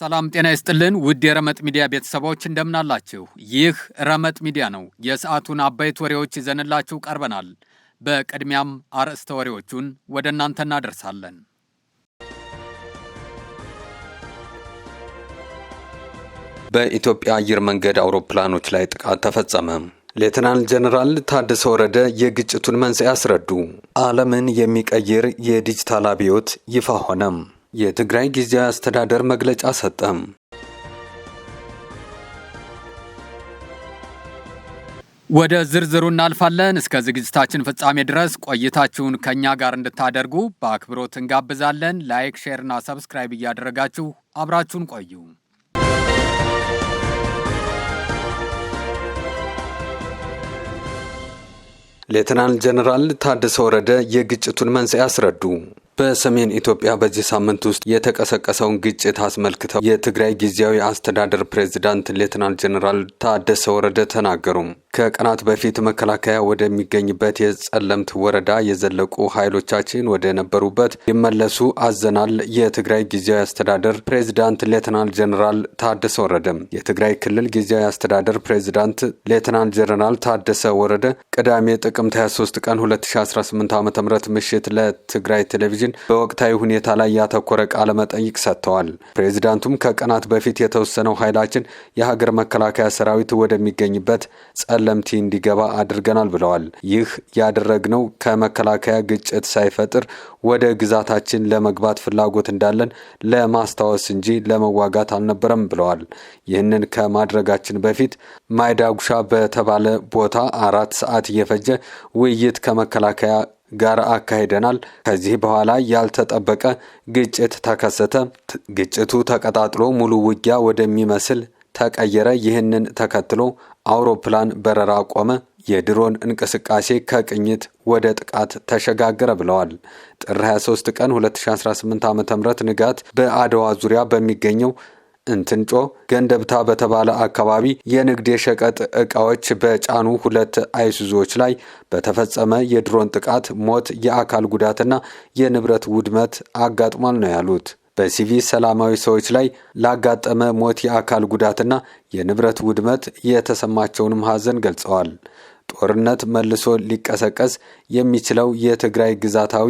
ሰላም ጤና ይስጥልን ውድ የረመጥ ሚዲያ ቤተሰቦች እንደምናላችሁ። ይህ ረመጥ ሚዲያ ነው። የሰዓቱን አበይት ወሬዎች ይዘንላችሁ ቀርበናል። በቅድሚያም አርዕስተ ወሬዎቹን ወደ እናንተ እናደርሳለን። በኢትዮጵያ አየር መንገድ አውሮፕላኖች ላይ ጥቃት ተፈጸመ። ሌተናል ጀነራል ታደሰ ወረደ የግጭቱን መንስኤ አስረዱ። ዓለምን የሚቀይር የዲጂታል አብዮት ይፋ ሆነም። የትግራይ ጊዜያዊ አስተዳደር መግለጫ ሰጠም። ወደ ዝርዝሩ እናልፋለን። እስከ ዝግጅታችን ፍጻሜ ድረስ ቆይታችሁን ከኛ ጋር እንድታደርጉ በአክብሮት እንጋብዛለን። ላይክ፣ ሼር እና ሰብስክራይብ እያደረጋችሁ አብራችሁን ቆዩ። ሌተናል ጀነራል ታደሰ ወረደ የግጭቱን መንስኤ አስረዱ። በሰሜን ኢትዮጵያ በዚህ ሳምንት ውስጥ የተቀሰቀሰውን ግጭት አስመልክተው የትግራይ ጊዜያዊ አስተዳደር ፕሬዝዳንት ሌተናል ጀነራል ታደሰ ወረደ ተናገሩ። ከቀናት በፊት መከላከያ ወደሚገኝበት የጸለምት ወረዳ የዘለቁ ኃይሎቻችን ወደ ነበሩበት ይመለሱ አዘናል። የትግራይ ጊዜያዊ አስተዳደር ፕሬዝዳንት ሌተናል ጀነራል ታደሰ ወረደ የትግራይ ክልል ጊዜያዊ አስተዳደር ፕሬዝዳንት ሌተናል ጀነራል ታደሰ ወረደ ቅዳሜ ጥቅምት 23 ቀን 2018 ዓ.ም ምሽት ለትግራይ ቴሌቪዥን በወቅታዊ ሁኔታ ላይ ያተኮረ ቃለ መጠይቅ ሰጥተዋል። ፕሬዝዳንቱም ከቀናት በፊት የተወሰነው ኃይላችን የሀገር መከላከያ ሰራዊት ወደሚገኝበት ጸለምቲ እንዲገባ አድርገናል ብለዋል። ይህ ያደረግነው ከመከላከያ ግጭት ሳይፈጥር ወደ ግዛታችን ለመግባት ፍላጎት እንዳለን ለማስታወስ እንጂ ለመዋጋት አልነበረም ብለዋል። ይህንን ከማድረጋችን በፊት ማይዳጉሻ በተባለ ቦታ 4 ሰዓት የፈጀ ውይይት ከመከላከያ ጋር አካሂደናል። ከዚህ በኋላ ያልተጠበቀ ግጭት ተከሰተ። ግጭቱ ተቀጣጥሎ ሙሉ ውጊያ ወደሚመስል ተቀየረ። ይህንን ተከትሎ አውሮፕላን በረራ ቆመ። የድሮን እንቅስቃሴ ከቅኝት ወደ ጥቃት ተሸጋገረ ብለዋል። ጥር 23 ቀን 2018 ዓ.ም ንጋት በአድዋ ዙሪያ በሚገኘው እንትንጮ ገንደብታ በተባለ አካባቢ የንግድ የሸቀጥ ዕቃዎች በጫኑ 2 አይሱዞች ላይ በተፈጸመ የድሮን ጥቃት ሞት፣ የአካል ጉዳትና የንብረት ውድመት አጋጥሟል ነው ያሉት። በሲቪል ሰላማዊ ሰዎች ላይ ላጋጠመ ሞት፣ የአካል ጉዳትና የንብረት ውድመት የተሰማቸውንም ሐዘን ገልጸዋል። ጦርነት መልሶ ሊቀሰቀስ የሚችለው የትግራይ ግዛታዊ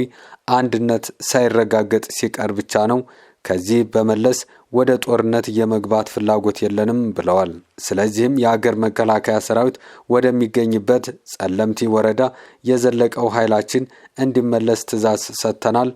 አንድነት ሳይረጋገጥ ሲቀር ብቻ ነው። ከዚህ በመለስ ወደ ጦርነት የመግባት ፍላጎት የለንም ብለዋል። ስለዚህም የሀገር መከላከያ ሰራዊት ወደሚገኝበት ጸለምቲ ወረዳ የዘለቀው ኃይላችን እንዲመለስ ትዕዛዝ ሰጥተናል።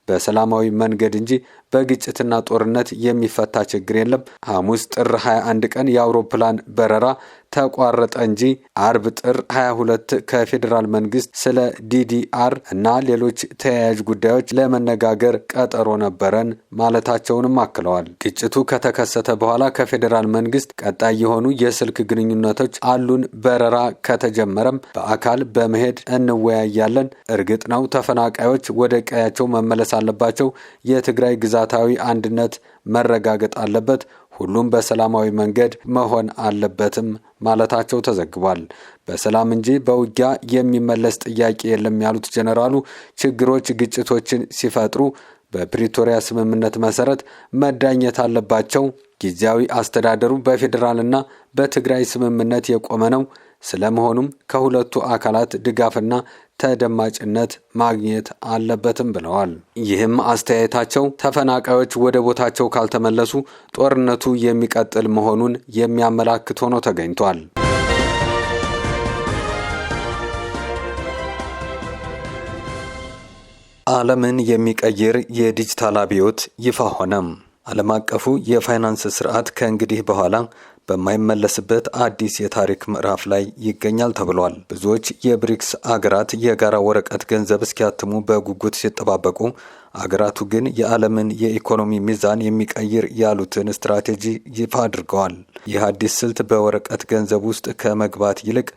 በሰላማዊ መንገድ እንጂ በግጭትና ጦርነት የሚፈታ ችግር የለም። ሐሙስ ጥር 21 ቀን የአውሮፕላን በረራ ተቋረጠ እንጂ አርብ ጥር 22 ከፌዴራል መንግስት ስለ ዲዲአር እና ሌሎች ተያያዥ ጉዳዮች ለመነጋገር ቀጠሮ ነበረን ማለታቸውንም አክለዋል። ግጭቱ ከተከሰተ በኋላ ከፌዴራል መንግስት ቀጣይ የሆኑ የስልክ ግንኙነቶች አሉን። በረራ ከተጀመረም በአካል በመሄድ እንወያያለን። እርግጥ ነው ተፈናቃዮች ወደ ቀያቸው መመለስ አለባቸው። የትግራይ ግዛታዊ አንድነት መረጋገጥ አለበት። ሁሉም በሰላማዊ መንገድ መሆን አለበትም ማለታቸው ተዘግቧል። በሰላም እንጂ በውጊያ የሚመለስ ጥያቄ የለም ያሉት ጀነራሉ ችግሮች፣ ግጭቶችን ሲፈጥሩ በፕሪቶሪያ ስምምነት መሰረት መዳኘት አለባቸው። ጊዜያዊ አስተዳደሩ በፌዴራልና በትግራይ ስምምነት የቆመ ነው። ስለመሆኑም ከሁለቱ አካላት ድጋፍና ተደማጭነት ማግኘት አለበትም ብለዋል። ይህም አስተያየታቸው ተፈናቃዮች ወደ ቦታቸው ካልተመለሱ ጦርነቱ የሚቀጥል መሆኑን የሚያመላክት ሆኖ ተገኝቷል። ዓለምን የሚቀይር የዲጂታል አብዮት ይፋ ሆነም። ዓለም አቀፉ የፋይናንስ ስርዓት ከእንግዲህ በኋላ በማይመለስበት አዲስ የታሪክ ምዕራፍ ላይ ይገኛል ተብሏል። ብዙዎች የብሪክስ አገራት የጋራ ወረቀት ገንዘብ እስኪያትሙ በጉጉት ሲጠባበቁ፣ አገራቱ ግን የዓለምን የኢኮኖሚ ሚዛን የሚቀይር ያሉትን ስትራቴጂ ይፋ አድርገዋል። ይህ አዲስ ስልት በወረቀት ገንዘብ ውስጥ ከመግባት ይልቅ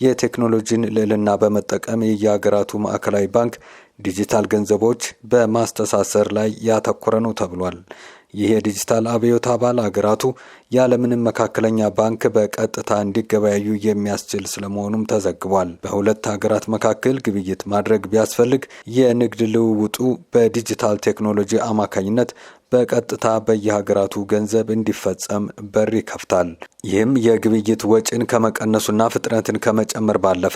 የቴክኖሎጂን ልዕልና በመጠቀም የየአገራቱ ማዕከላዊ ባንክ ዲጂታል ገንዘቦች በማስተሳሰር ላይ ያተኮረ ነው ተብሏል። ይህ የዲጂታል አብዮት አባል አገራቱ ያለምንም መካከለኛ ባንክ በቀጥታ እንዲገበያዩ የሚያስችል ስለመሆኑም ተዘግቧል። በሁለት ሀገራት መካከል ግብይት ማድረግ ቢያስፈልግ የንግድ ልውውጡ በዲጂታል ቴክኖሎጂ አማካኝነት በቀጥታ በየሀገራቱ ገንዘብ እንዲፈጸም በር ይከፍታል። ይህም የግብይት ወጪን ከመቀነሱና ፍጥነትን ከመጨመር ባለፈ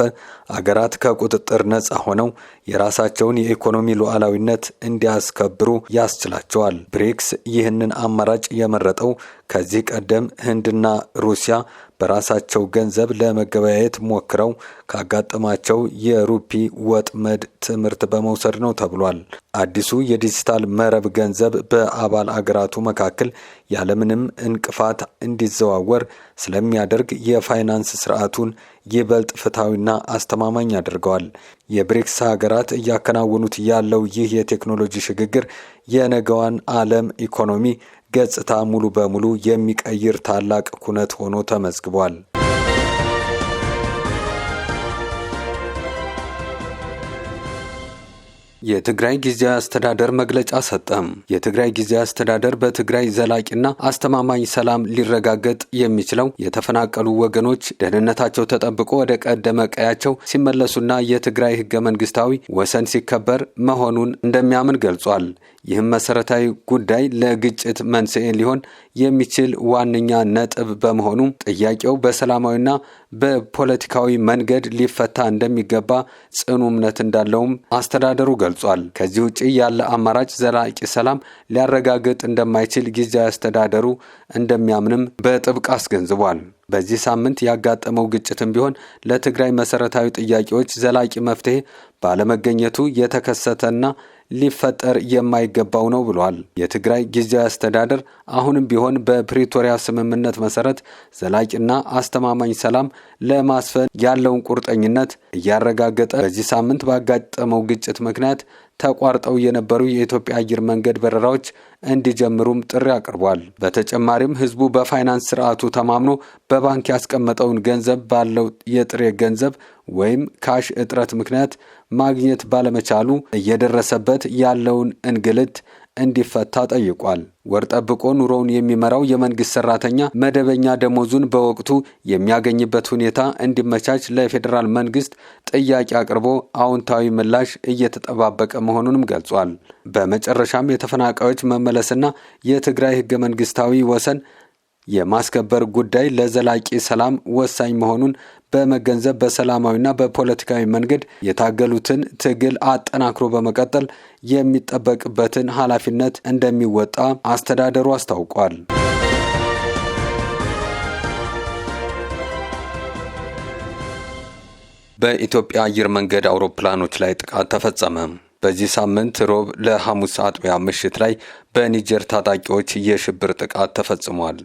አገራት ከቁጥጥር ነጻ ሆነው የራሳቸውን የኢኮኖሚ ሉዓላዊነት እንዲያስከብሩ ያስችላቸዋል። ብሪክስ ይህንን አማራጭ የመረጠው ከዚህ ቀደም ህንድና ሩሲያ በራሳቸው ገንዘብ ለመገበያየት ሞክረው ካጋጠማቸው የሩፒ ወጥመድ ትምህርት በመውሰድ ነው ተብሏል። አዲሱ የዲጂታል መረብ ገንዘብ በአባል አገራቱ መካከል ያለምንም እንቅፋት እንዲዘዋወር ስለሚያደርግ የፋይናንስ ስርዓቱን ይበልጥ ፍትሐዊና አስተማማኝ ያደርገዋል። የብሪክስ ሀገራት እያከናወኑት ያለው ይህ የቴክኖሎጂ ሽግግር የነገዋን ዓለም ኢኮኖሚ ገጽታ ሙሉ በሙሉ የሚቀይር ታላቅ ኩነት ሆኖ ተመዝግቧል። የትግራይ ጊዜያዊ አስተዳደር መግለጫ ሰጠም። የትግራይ ጊዜያዊ አስተዳደር በትግራይ ዘላቂና አስተማማኝ ሰላም ሊረጋገጥ የሚችለው የተፈናቀሉ ወገኖች ደህንነታቸው ተጠብቆ ወደ ቀደመ ቀያቸው ሲመለሱና የትግራይ ህገ መንግስታዊ ወሰን ሲከበር መሆኑን እንደሚያምን ገልጿል። ይህም መሰረታዊ ጉዳይ ለግጭት መንስኤ ሊሆን የሚችል ዋነኛ ነጥብ በመሆኑ ጥያቄው በሰላማዊና በፖለቲካዊ መንገድ ሊፈታ እንደሚገባ ጽኑ እምነት እንዳለውም አስተዳደሩ ገልጿል። ከዚህ ውጪ ያለ አማራጭ ዘላቂ ሰላም ሊያረጋግጥ እንደማይችል ጊዜያዊ አስተዳደሩ እንደሚያምንም በጥብቅ አስገንዝቧል። በዚህ ሳምንት ያጋጠመው ግጭትም ቢሆን ለትግራይ መሰረታዊ ጥያቄዎች ዘላቂ መፍትሄ ባለመገኘቱ የተከሰተና ሊፈጠር የማይገባው ነው ብሏል። የትግራይ ጊዜያዊ አስተዳደር አሁንም ቢሆን በፕሪቶሪያ ስምምነት መሰረት ዘላቂና አስተማማኝ ሰላም ለማስፈን ያለውን ቁርጠኝነት እያረጋገጠ በዚህ ሳምንት ባጋጠመው ግጭት ምክንያት ተቋርጠው የነበሩ የኢትዮጵያ አየር መንገድ በረራዎች እንዲጀምሩም ጥሪ አቅርቧል። በተጨማሪም ህዝቡ በፋይናንስ ስርዓቱ ተማምኖ በባንክ ያስቀመጠውን ገንዘብ ባለው የጥሬ ገንዘብ ወይም ካሽ እጥረት ምክንያት ማግኘት ባለመቻሉ እየደረሰበት ያለውን እንግልት እንዲፈታ ጠይቋል። ወር ጠብቆ ኑሮውን የሚመራው የመንግስት ሰራተኛ መደበኛ ደሞዙን በወቅቱ የሚያገኝበት ሁኔታ እንዲመቻች ለፌዴራል መንግስት ጥያቄ አቅርቦ አዎንታዊ ምላሽ እየተጠባበቀ መሆኑንም ገልጿል። በመጨረሻም የተፈናቃዮች መመለስና የትግራይ ህገ መንግስታዊ ወሰን የማስከበር ጉዳይ ለዘላቂ ሰላም ወሳኝ መሆኑን በመገንዘብ በሰላማዊና በፖለቲካዊ መንገድ የታገሉትን ትግል አጠናክሮ በመቀጠል የሚጠበቅበትን ኃላፊነት እንደሚወጣ አስተዳደሩ አስታውቋል። በኢትዮጵያ አየር መንገድ አውሮፕላኖች ላይ ጥቃት ተፈጸመ። በዚህ ሳምንት ሮብ ለሐሙስ አጥቢያ ምሽት ላይ በኒጀር ታጣቂዎች የሽብር ጥቃት ተፈጽሟል።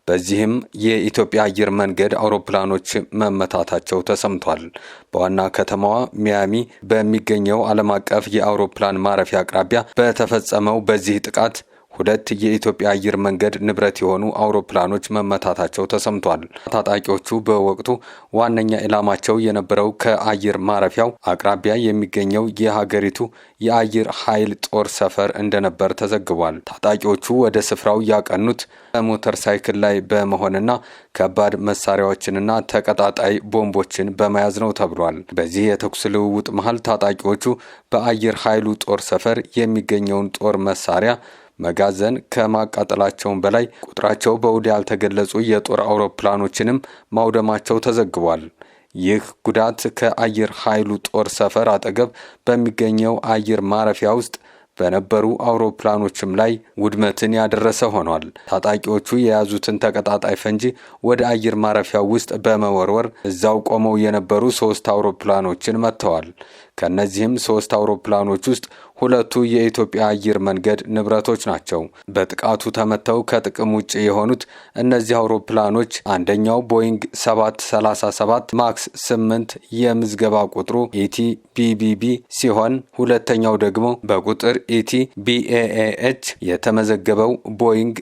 በዚህም የኢትዮጵያ አየር መንገድ አውሮፕላኖች መመታታቸው ተሰምቷል። በዋና ከተማዋ ሚያሚ በሚገኘው ዓለም አቀፍ የአውሮፕላን ማረፊያ አቅራቢያ በተፈጸመው በዚህ ጥቃት 2 የኢትዮጵያ አየር መንገድ ንብረት የሆኑ አውሮፕላኖች መመታታቸው ተሰምቷል። ታጣቂዎቹ በወቅቱ ዋነኛ ኢላማቸው የነበረው ከአየር ማረፊያው አቅራቢያ የሚገኘው የሀገሪቱ የአየር ኃይል ጦር ሰፈር እንደነበር ተዘግቧል። ታጣቂዎቹ ወደ ስፍራው ያቀኑት በሞተር ሳይክል ላይ በመሆንና ከባድ መሳሪያዎችንና ተቀጣጣይ ቦምቦችን በመያዝ ነው ተብሏል። በዚህ የተኩስ ልውውጥ መሃል ታጣቂዎቹ በአየር ኃይሉ ጦር ሰፈር የሚገኘውን ጦር መሳሪያ መጋዘን ከማቃጠላቸውም በላይ ቁጥራቸው በውል ያልተገለጹ የጦር አውሮፕላኖችንም ማውደማቸው ተዘግቧል። ይህ ጉዳት ከአየር ኃይሉ ጦር ሰፈር አጠገብ በሚገኘው አየር ማረፊያ ውስጥ በነበሩ አውሮፕላኖችም ላይ ውድመትን ያደረሰ ሆኗል። ታጣቂዎቹ የያዙትን ተቀጣጣይ ፈንጂ ወደ አየር ማረፊያው ውስጥ በመወርወር እዛው ቆመው የነበሩ 3 አውሮፕላኖችን መትተዋል። ከነዚህም 3 አውሮፕላኖች ውስጥ 2ቱ የኢትዮጵያ አየር መንገድ ንብረቶች ናቸው። በጥቃቱ ተመተው ከጥቅም ውጭ የሆኑት እነዚህ አውሮፕላኖች አንደኛው ቦይንግ 737 ማክስ 8 የምዝገባ ቁጥሩ ኢቲ ቢቢቢ ሲሆን ሁለተኛው ደግሞ በቁጥር ኢቲ ቢኤኤች የተመዘገበው ቦይንግ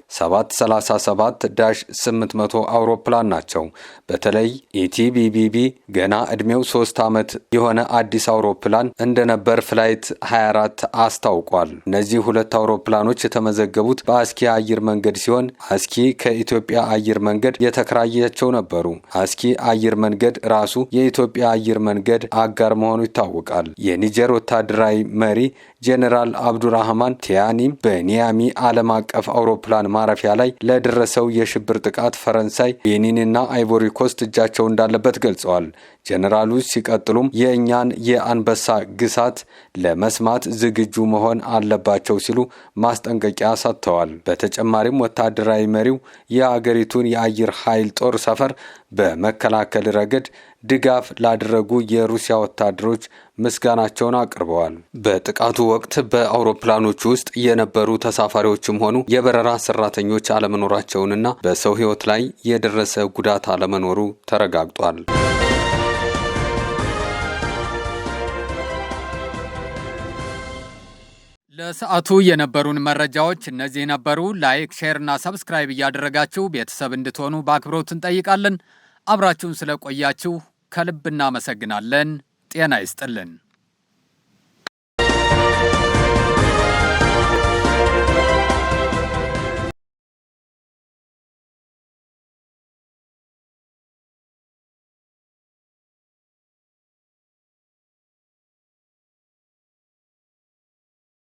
737-800 አውሮፕላን ናቸው። በተለይ ኢቲ ቢቢቢ ገና ዕድሜው 3 ዓመት የሆነ አዲስ አውሮፕላን አውሮፕላን እንደነበር ፍላይት 24 አስታውቋል። እነዚህ ሁለት አውሮፕላኖች የተመዘገቡት በአስኪ አየር መንገድ ሲሆን አስኪ ከኢትዮጵያ አየር መንገድ የተከራያቸው ነበሩ። አስኪ አየር መንገድ ራሱ የኢትዮጵያ አየር መንገድ አጋር መሆኑ ይታወቃል። የኒጀር ወታደራዊ መሪ ጄኔራል አብዱራህማን ቲያኒ በኒያሚ ዓለም አቀፍ አውሮፕላን ማረፊያ ላይ ለደረሰው የሽብር ጥቃት ፈረንሳይ፣ ቤኒንና አይቮሪ ኮስት እጃቸው እንዳለበት ገልጸዋል። ጄኔራሉ ሲቀጥሉም የእኛን የአንበሳ ግሳት ለመስማት ዝግጁ መሆን አለባቸው ሲሉ ማስጠንቀቂያ ሰጥተዋል። በተጨማሪም ወታደራዊ መሪው የአገሪቱን የአየር ኃይል ጦር ሰፈር በመከላከል ረገድ ድጋፍ ላደረጉ የሩሲያ ወታደሮች ምስጋናቸውን አቅርበዋል። በጥቃቱ ወቅት በአውሮፕላኖቹ ውስጥ የነበሩ ተሳፋሪዎችም ሆኑ የበረራ ሰራተኞች አለመኖራቸውንና በሰው ሕይወት ላይ የደረሰ ጉዳት አለመኖሩ ተረጋግጧል። ለሰዓቱ የነበሩን መረጃዎች እነዚህ ነበሩ። ላይክ፣ ሼር እና ሰብስክራይብ እያደረጋችሁ ቤተሰብ እንድትሆኑ በአክብሮት እንጠይቃለን። አብራችሁን ስለቆያችሁ ከልብ እናመሰግናለን። ጤና ይስጥልን።